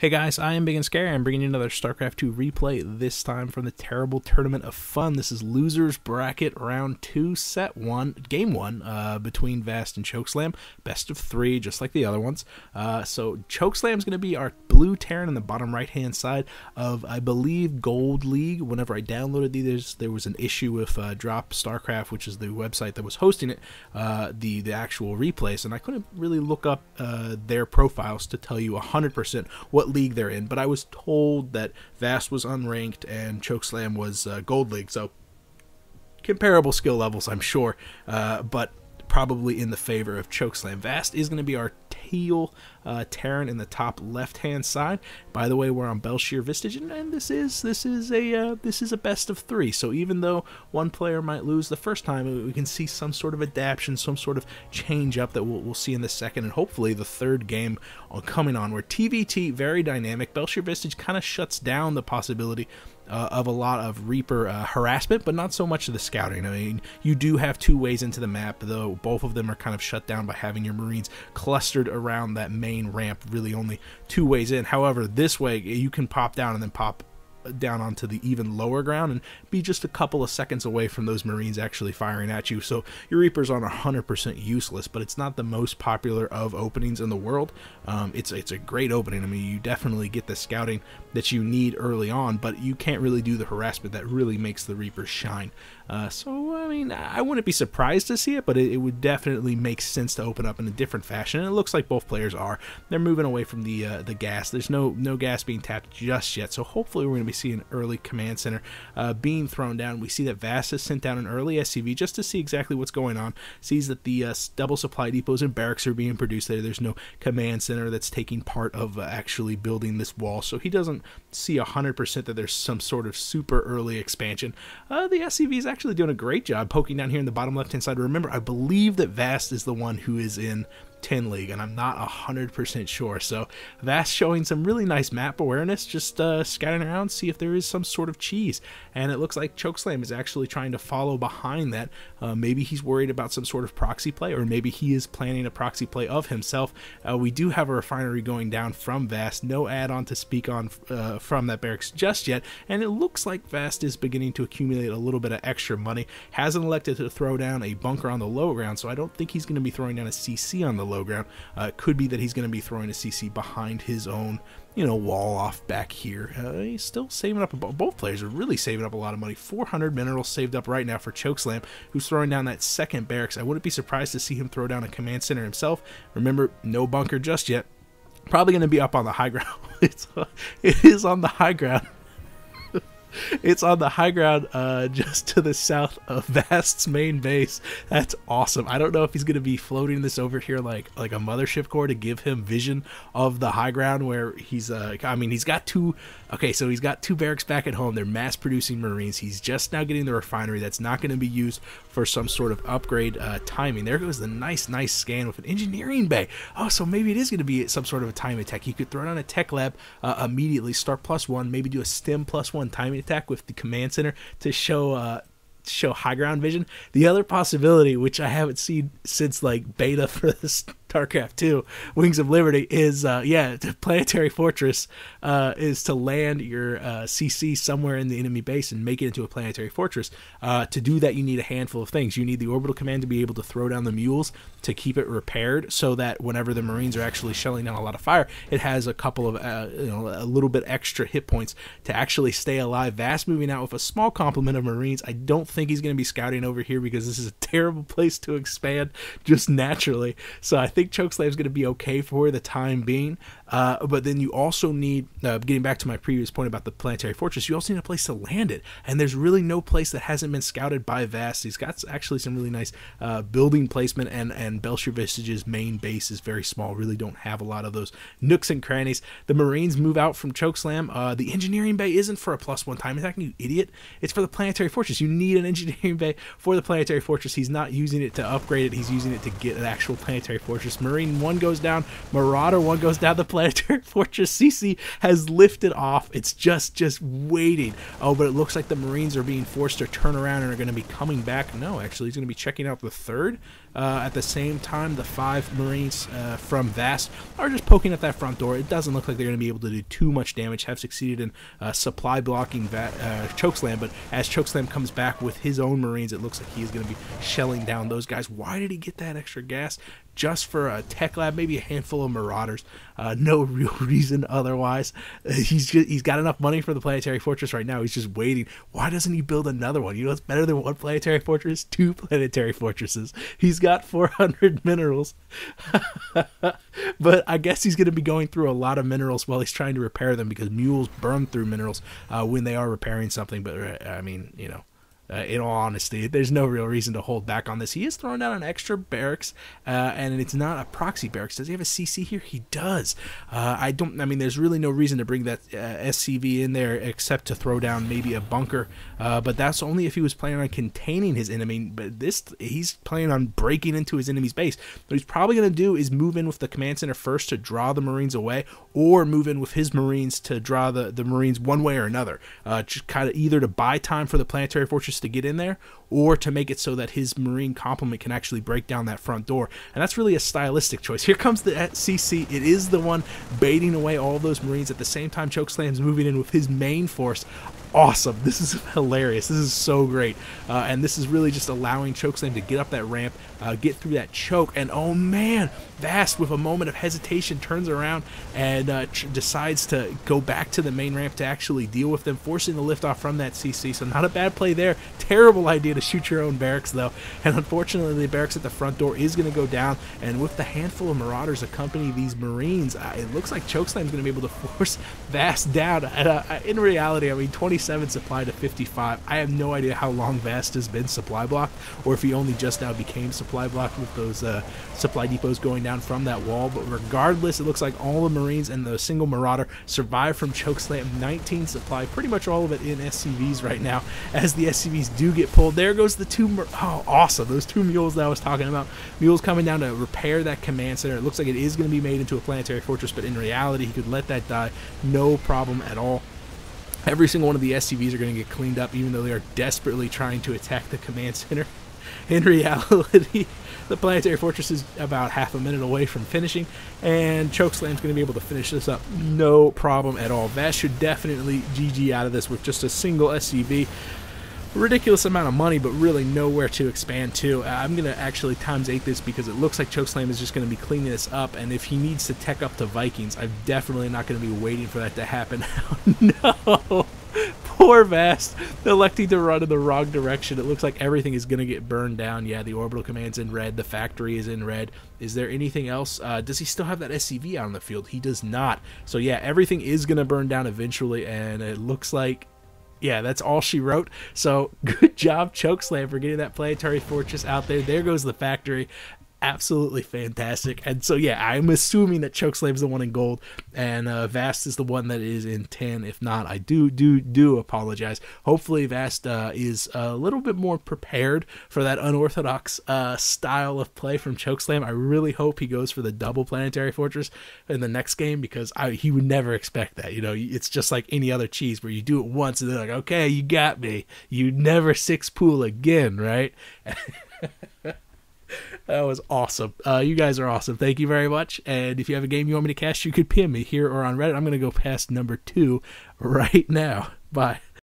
Hey guys, I am Ibigandscary. I'm bringing you another StarCraft 2 replay, this time from the terrible tournament of fun. This is Losers Bracket Round 2, Set 1, Game 1, between Vast and Chokeslam. Best of 3, just like the other ones. So Chokeslam is going to be our blue Terran in the bottom right-hand side of, I believe, Gold League. Whenever I downloaded these, there was an issue with Drop StarCraft, which is the website that was hosting it, the actual replays, and I couldn't really look up their profiles to tell you 100% what league they're in, but I was told that Vast was unranked and Chokeslam was Gold League, so comparable skill levels, I'm sure, but probably in the favor of Chokeslam. Vast is going to be our teal Terran in the top left-hand side. By the way, we're on Belshir Vistage, and this is a best of 3. So even though one player might lose the first time, we can see some sort of adaptation, some sort of change up that we'll see in the second, and hopefully the third game coming on. Where TVT very dynamic. Belshir Vistage kind of shuts down the possibility of a lot of Reaper harassment, but not so much of the scouting. I mean, you do have two ways into the map, though both of them are kind of shut down by having your Marines clustered around that main ramp, really only two ways in. However, this way, you can pop down and then pop down onto the even lower ground and be just a couple of seconds away from those Marines actually firing at you. So your Reapers aren't 100% useless, but it's not the most popular of openings in the world. It's a great opening. I mean, you definitely get the scouting that you need early on, but you can't really do the harassment that really makes the Reapers shine. So, I mean, I wouldn't be surprised to see it, but it would definitely make sense to open up in a different fashion, and it looks like both players are. They're moving away from the gas. There's no gas being tapped just yet, so hopefully we're going to be seeing an early command center being thrown down. We see that Vast has sent down an early SCV just to see exactly what's going on. Sees that the double supply depots and barracks are being produced there. There's no command center that's taking part of actually building this wall, so he doesn't see 100% that there's some sort of super early expansion. The SCV is actually doing a great job poking down here in the bottom left hand side. Remember, I believe that Vast is the one who is in 10 League, and I'm not 100% sure. So Vast showing some really nice map awareness, just scouting around, see if there is some sort of cheese. And it looks like Chokeslam is actually trying to follow behind that. Maybe he's worried about some sort of proxy play, or maybe he is planning a proxy play of himself. We do have a refinery going down from Vast. No add-on to speak on from that barracks just yet, and it looks like Vast is beginning to accumulate a little bit of extra money. Hasn't elected to throw down a bunker on the low ground, so I don't think he's going to be throwing down a CC on the low ground. It could be that he's going to be throwing a CC behind his own, wall off back here. He's still saving up. Both players are really saving up a lot of money. 400 minerals saved up right now for Chokeslam, who's throwing down that second barracks. I wouldn't be surprised to see him throw down a command center himself. Remember, no bunker just yet. Probably going to be up on the high ground. It is on the high ground. It's on the high ground just to the south of Vast's main base. That's awesome. I don't know if he's going to be floating this over here like a mothership core to give him vision of the high ground where he's, I mean, he's got two, okay, so he's got two barracks back at home. They're mass producing Marines. He's just now getting the refinery that's not going to be used for some sort of upgrade timing. There goes the nice scan with an engineering bay. Oh, so maybe it is going to be some sort of a time attack. You could throw down a tech lab immediately, start +1, maybe do a stem +1 timing attack with the command center to show high ground vision. The other possibility, which I haven't seen since like beta for this StarCraft 2 Wings of Liberty, is the planetary fortress is to land your CC somewhere in the enemy base and make it into a planetary fortress. To do that, you need a handful of things. You need the orbital command to be able to throw down the mules to keep it repaired, so that whenever the Marines are actually shelling down a lot of fire, it has a couple of a little bit extra hit points to actually stay alive. Vast moving out with a small complement of Marines. I don't think he's going to be scouting over here because this is a terrible place to expand just naturally. So I think Chokeslam's going to be okay for the time being. But then you also need, getting back to my previous point about the planetary fortress, you also need a place to land it. And there's really no place that hasn't been scouted by Vast. He's got actually some really nice building placement, and Belshir Vistage's main base is very small. Really don't have a lot of those nooks and crannies. The Marines move out from Chokeslam. The engineering bay isn't for a +1 time attack, you idiot. It's for the planetary fortress. You need an engineering bay for the planetary fortress. He's not using it to upgrade it. He's using it to get an actual planetary fortress. Marine 1 goes down. Marauder 1 goes down the planetary fortress. CC has lifted off. It's just waiting. Oh, but it looks like the Marines are being forced to turn around and are going to be coming back. No, actually, he's going to be checking out the third. At the same time, the 5 Marines from Vast are just poking at that front door. It doesn't look like they're going to be able to do too much damage, have succeeded in supply blocking Chokeslam, but as Chokeslam comes back with his own Marines, it looks like he's going to be shelling down those guys. Why did he get that extra gas? Just for a tech lab, maybe a handful of Marauders. No real reason otherwise. He's got enough money for the planetary fortress right now. He's just waiting. Why doesn't he build another one? You know what's better than 1 planetary fortress? 2 planetary fortresses. He's got 400 minerals. But I guess he's going to be going through a lot of minerals while he's trying to repair them, because mules burn through minerals when they are repairing something. But I mean, you know, in all honesty, there's no real reason to hold back on this. He is throwing down an extra barracks, and it's not a proxy barracks. Does he have a CC here? He does. I mean, there's really no reason to bring that SCV in there except to throw down maybe a bunker. But that's only if he was planning on containing his enemy. But he's planning on breaking into his enemy's base. What he's probably going to do is move in with the command center first to draw the Marines away, or move in with his Marines to draw the Marines one way or another. Just kind of either to buy time for the planetary fortress to get in there, or to make it so that his Marine complement can actually break down that front door. And that's really a stylistic choice. Here comes the CC. It is the one baiting away all those Marines. At the same time, Chokeslam's moving in with his main force. Awesome. This is hilarious. This is so great. And this is really just allowing Chokeslam to get up that ramp, get through that choke, and oh man, Vast, with a moment of hesitation, turns around and decides to go back to the main ramp to actually deal with them, forcing the liftoff from that CC. So not a bad play there. Terrible idea to shoot your own barracks, though. And unfortunately, the barracks at the front door is going to go down. And with the handful of Marauders accompanying these Marines, it looks like Chokeslam's going to be able to force Vast down. And, in reality, I mean, 27 supply to 55. I have no idea how long Vast has been supply blocked, or if he only just now became supply blocked with those supply depots going down from that wall. But regardless, it looks like all the Marines and the single Marauder survive from Chokeslam. 19 supply, pretty much all of it in SCVs right now, as the SCVs do get pulled. There goes the 2 oh, awesome, those 2 mules that I was talking about. Mules coming down to repair that command center. It looks like it is going to be made into a planetary fortress, but in reality, he could let that die, no problem at all. Every single one of the SCVs are going to get cleaned up, even though they are desperately trying to attack the command center. In reality, the planetary fortress is about half a minute away from finishing, and Chokeslam's going to be able to finish this up no problem at all. Vast should definitely GG out of this with just a single SCV. Ridiculous amount of money, but really nowhere to expand to. I'm going to actually ×8 this, because it looks like Chokeslam is just going to be cleaning this up, and if he needs to tech up to Vikings, I'm definitely not going to be waiting for that to happen. No! Poor Vast, electing to run in the wrong direction. It looks like everything is going to get burned down. Yeah, the orbital command's in red. The factory is in red. Is there anything else? Does he still have that SCV out on the field? He does not. So yeah, everything is going to burn down eventually, and it looks like, yeah, that's all she wrote. So good job, Chokeslam, for getting that planetary fortress out there. There goes the factory. Absolutely fantastic. And so yeah, I'm assuming that Chokeslam's the one in gold, and Vast is the one that is in 10. If not, I do apologize. Hopefully Vast is a little bit more prepared for that unorthodox style of play from Chokeslam. I really hope he goes for the double planetary fortress in the next game, because he would never expect that. You know, it's just like any other cheese where you do it once and they're like, okay, you got me. You never 6-pool again, right? That was awesome. You guys are awesome. Thank you very much. And if you have a game you want me to cast, you could PM me here or on Reddit. I'm going to go past number 2 right now. Bye.